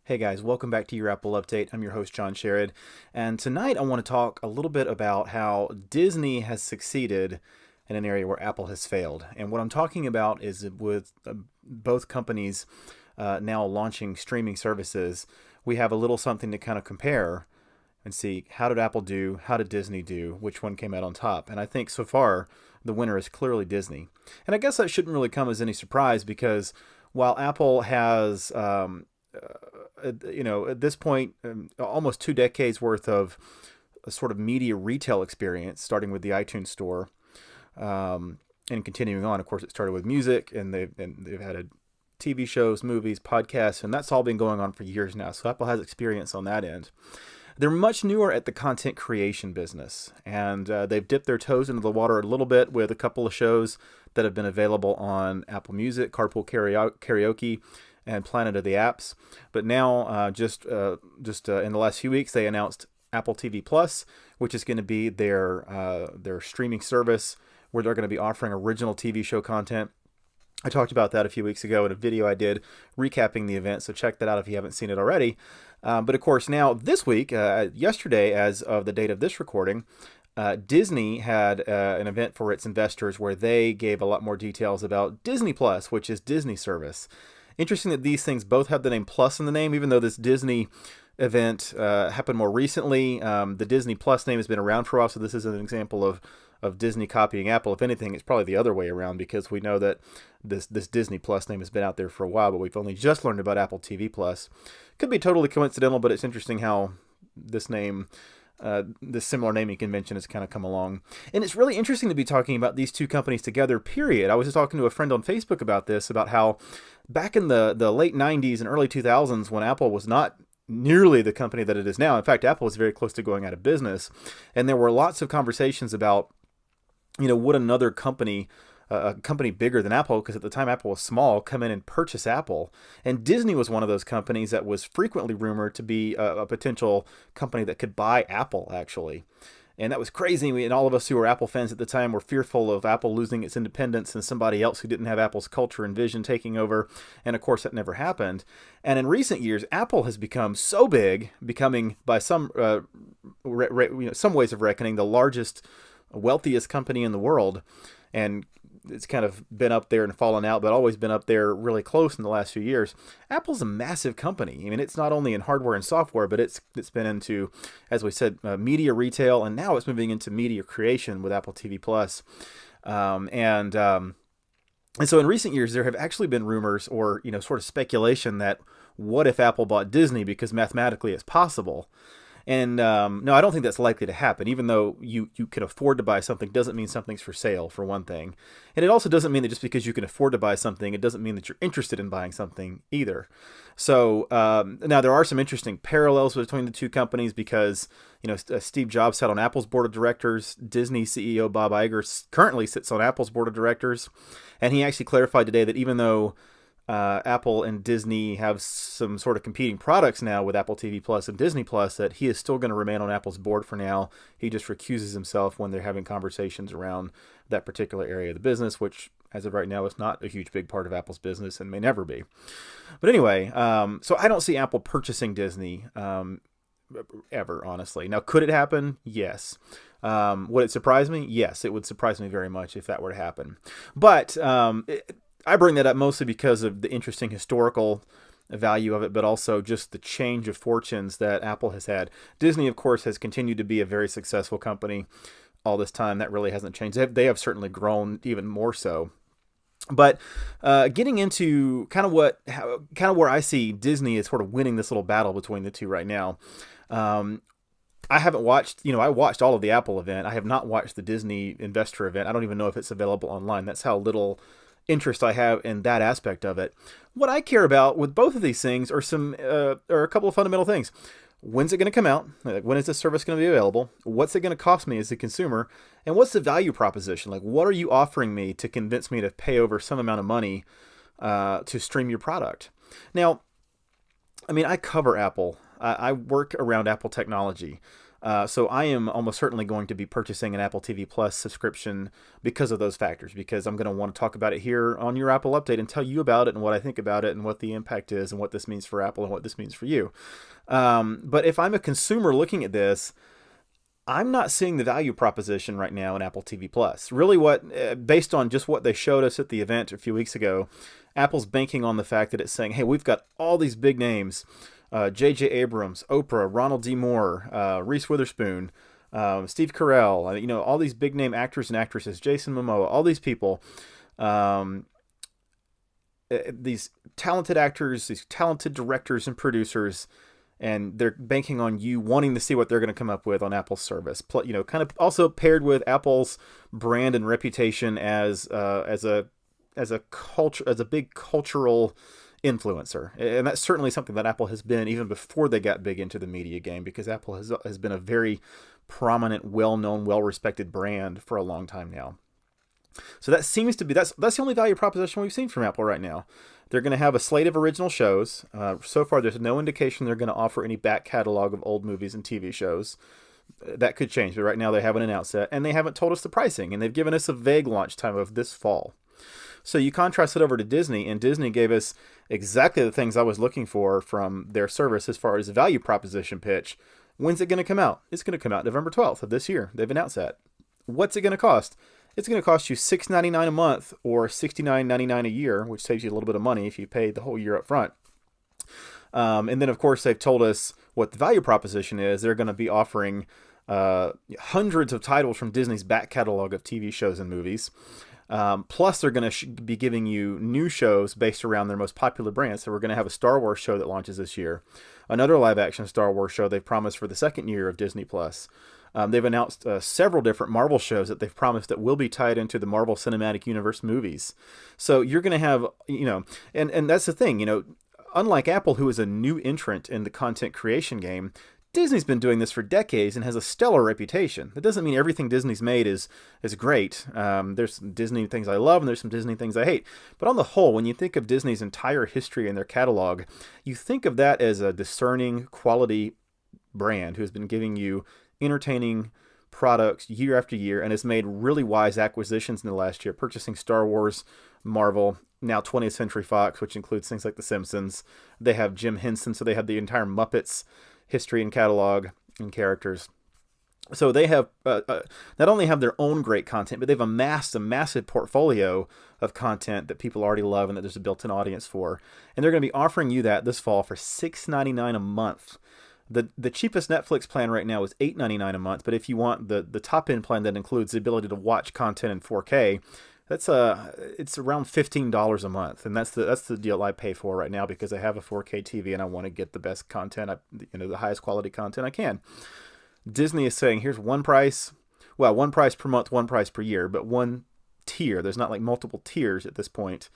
Hey guys, welcome back to your Apple Update. I'm your host, John Sherrod, and tonight I want to talk a little bit about how Disney has succeeded in an area where Apple has failed. And what I'm talking about is with both companies now launching streaming services, we have a little something to kind of compare and see how did Apple do, how did Disney do, which one came out on top. And I think so far the winner is clearly Disney. And I guess that shouldn't really come as any surprise because while Apple has at this point, almost 2 decades worth of a sort of media retail experience, starting with the iTunes Store, and continuing on. Of course, it started with music, and they've had TV shows, movies, podcasts, and that's all been going on for years now. So Apple has experience on that end. They're much newer at the content creation business, and they've dipped their toes into the water a little bit with a couple of shows that have been available on Apple Music, Carpool Karaoke, and Planet of the Apps. But now, just in the last few weeks, they announced Apple TV Plus, which is going to be their streaming service where they're going to be offering original TV show content. I talked about that a few weeks ago in a video I did recapping the event, so check that out if you haven't seen it already. But of course, now this week, yesterday, as of the date of this recording, Disney had an event for its investors where they gave a lot more details about Disney Plus, which is Disney's service. Interesting that these things both have the name Plus in the name, even though this Disney event happened more recently. The Disney Plus name has been around for a while, so this is an example of Disney copying Apple. If anything, it's probably the other way around because we know that this Disney Plus name has been out there for a while, but we've only just learned about Apple TV Plus. Could be totally coincidental, but it's interesting how this name, this similar naming convention has kind of come along. And it's really interesting to be talking about these two companies together, period. I was just talking to a friend on Facebook about this, about how back in the late 90s and early 2000s when Apple was not nearly the company that it is now. In fact, Apple was very close to going out of business. And there were lots of conversations about, would another company, a company bigger than Apple, because at the time Apple was small, come in and purchase Apple. And Disney was one of those companies that was frequently rumored to be a potential company that could buy Apple, actually. And that was crazy. And all of us who were Apple fans at the time were fearful of Apple losing its independence and somebody else who didn't have Apple's culture and vision taking over. And of course, that never happened. And in recent years, Apple has become so big, becoming by some some ways of reckoning the largest, wealthiest company in the world. And it's kind of been up there and fallen out, but always been up there really close in the last few years. Apple's a massive company. I mean, it's not only in hardware and software, but it's been into, as we said, media retail, and now it's moving into media creation with Apple TV Plus. And so in recent years, there have actually been rumors or, sort of speculation that what if Apple bought Disney, because mathematically it's possible. And no, I don't think that's likely to happen. Even though you can afford to buy something doesn't mean something's for sale, for one thing. And it also doesn't mean that just because you can afford to buy something, it doesn't mean that you're interested in buying something either. So now there are some interesting parallels between the two companies because, Steve Jobs sat on Apple's board of directors. Disney CEO Bob Iger currently sits on Apple's board of directors. And he actually clarified today that even though Apple and Disney have some sort of competing products now with Apple TV Plus and Disney Plus, that he is still going to remain on Apple's board for now. He just recuses himself when they're having conversations around that particular area of the business, which as of right now is not a huge big part of Apple's business and may never be. But anyway, so I don't see Apple purchasing Disney ever, honestly. Now, could it happen? Yes. Would it surprise me? Yes, it would surprise me very much if that were to happen. But I bring that up mostly because of the interesting historical value of it, but also just the change of fortunes that Apple has had. Disney, of course, has continued to be a very successful company all this time. That really hasn't changed. They have certainly grown even more so. But getting into kind of where I see Disney is sort of winning this little battle between the two right now. I haven't watched, I watched all of the Apple event. I have not watched the Disney investor event. I don't even know if it's available online. That's how little interest I have in that aspect of it. What I care about with both of these things are a couple of fundamental things. When's it going to come out? Like, when is this service going to be available? What's it going to cost me as a consumer? And what's the value proposition? Like, what are you offering me to convince me to pay over some amount of money to stream your product? Now, I mean, I cover Apple. I work around Apple technology. So I am almost certainly going to be purchasing an Apple TV Plus subscription because of those factors, because I'm going to want to talk about it here on your Apple Update and tell you about it and what I think about it and what the impact is and what this means for Apple and what this means for you. But if I'm a consumer looking at this, I'm not seeing the value proposition right now in Apple TV Plus. Really, based on just what they showed us at the event a few weeks ago, Apple's banking on the fact that it's saying, hey, we've got all these big names, J.J. Abrams, Oprah, Ronald D. Moore, Reese Witherspoon, Steve Carell, all these big name actors and actresses, Jason Momoa, all these people, these talented actors, these talented directors and producers, and they're banking on you wanting to see what they're going to come up with on Apple's service. Kind of also paired with Apple's brand and reputation as a big cultural influencer, and that's certainly something that Apple has been even before they got big into the media game, because Apple has been a very prominent, well-known, well-respected brand for a long time now. So that seems to be that's the only value proposition we've seen from Apple right now. They're going to have a slate of original shows. So far, there's no indication they're going to offer any back catalog of old movies and TV shows. That could change, but right now they haven't announced that, and they haven't told us the pricing, and they've given us a vague launch time of this fall. So you contrast it over to Disney, and Disney gave us exactly the things I was looking for from their service as far as the value proposition pitch. When's it going to come out? It's going to come out November 12th of this year. They've announced that. What's it going to cost? It's going to cost you $6.99 a month or $69.99 a year, which saves you a little bit of money if you pay the whole year up front. And then, of course, they've told us what the value proposition is. They're going to be offering hundreds of titles from Disney's back catalog of TV shows and movies. Plus, they're going to be giving you new shows based around their most popular brands. So we're going to have a Star Wars show that launches this year. Another live-action Star Wars show they've promised for the second year of Disney+. They've announced several different Marvel shows that they've promised that will be tied into the Marvel Cinematic Universe movies. So you're going to have, and that's the thing, unlike Apple, who is a new entrant in the content creation game, Disney's been doing this for decades and has a stellar reputation. That doesn't mean everything Disney's made is great. There's some Disney things I love and there's some Disney things I hate. But on the whole, when you think of Disney's entire history and their catalog, you think of that as a discerning quality brand who has been giving you entertaining products year after year and has made really wise acquisitions in the last year, purchasing Star Wars, Marvel, now 20th Century Fox, which includes things like The Simpsons. They have Jim Henson, so they have the entire Muppets history and catalog and characters. So they have not only have their own great content, but they've amassed a massive portfolio of content that people already love and that there's a built-in audience for. And they're going to be offering you that this fall for $6.99 a month. The cheapest Netflix plan right now is $8.99 a month, but if you want the top end plan that includes the ability to watch content in 4K, it's around $15 a month, and that's the deal I pay for right now because I have a 4K TV and I want to get the best content, the highest quality content I can. Disney is saying here's one price per month, one price per year, but one tier. There's not like multiple tiers at this point.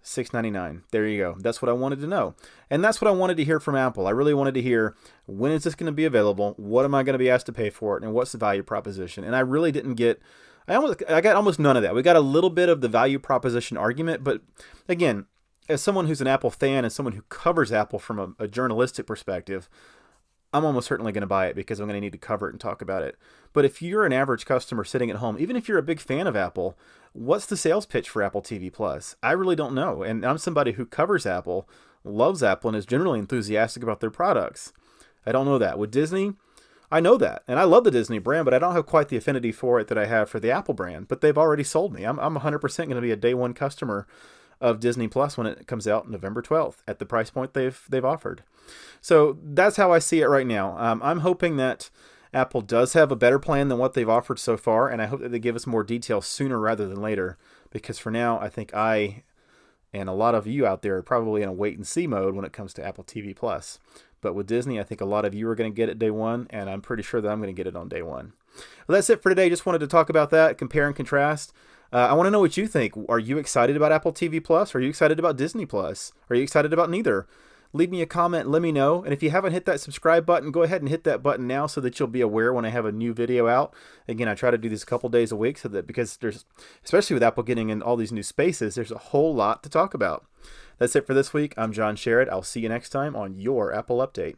$6.99. There you go. That's what I wanted to know. And that's what I wanted to hear from Apple. I really wanted to hear, when is this going to be available? What am I going to be asked to pay for it? And what's the value proposition? And I really didn't get, I got almost none of that. We got a little bit of the value proposition argument, but again, as someone who's an Apple fan and someone who covers Apple from a journalistic perspective, I'm almost certainly going to buy it because I'm going to need to cover it and talk about it. But if you're an average customer sitting at home, even if you're a big fan of Apple, what's the sales pitch for Apple TV Plus? I really don't know. And I'm somebody who covers Apple, loves Apple, and is generally enthusiastic about their products. I don't know that. With Disney, I know that. And I love the Disney brand, but I don't have quite the affinity for it that I have for the Apple brand. But they've already sold me. I'm 100% going to be a day one customer of Disney Plus when it comes out November 12th at the price point they've offered. So that's how I see it right now. I'm hoping that Apple does have a better plan than what they've offered so far, and I hope that they give us more details sooner rather than later, because for now, I think I and a lot of you out there are probably in a wait-and-see mode when it comes to Apple TV Plus. But with Disney, I think a lot of you are going to get it day one, and I'm pretty sure that I'm going to get it on day one. Well, that's it for today. Just wanted to talk about that, compare and contrast. I want to know what you think. Are you excited about Apple TV Plus? Are you excited about Disney Plus? Are you excited about neither? Leave me a comment and let me know. And if you haven't hit that subscribe button, go ahead and hit that button now so that you'll be aware when I have a new video out. Again, I try to do this a couple days a week so that, because there's, especially with Apple getting in all these new spaces, there's a whole lot to talk about. That's it for this week. I'm John Sherrod. I'll see you next time on your Apple Update.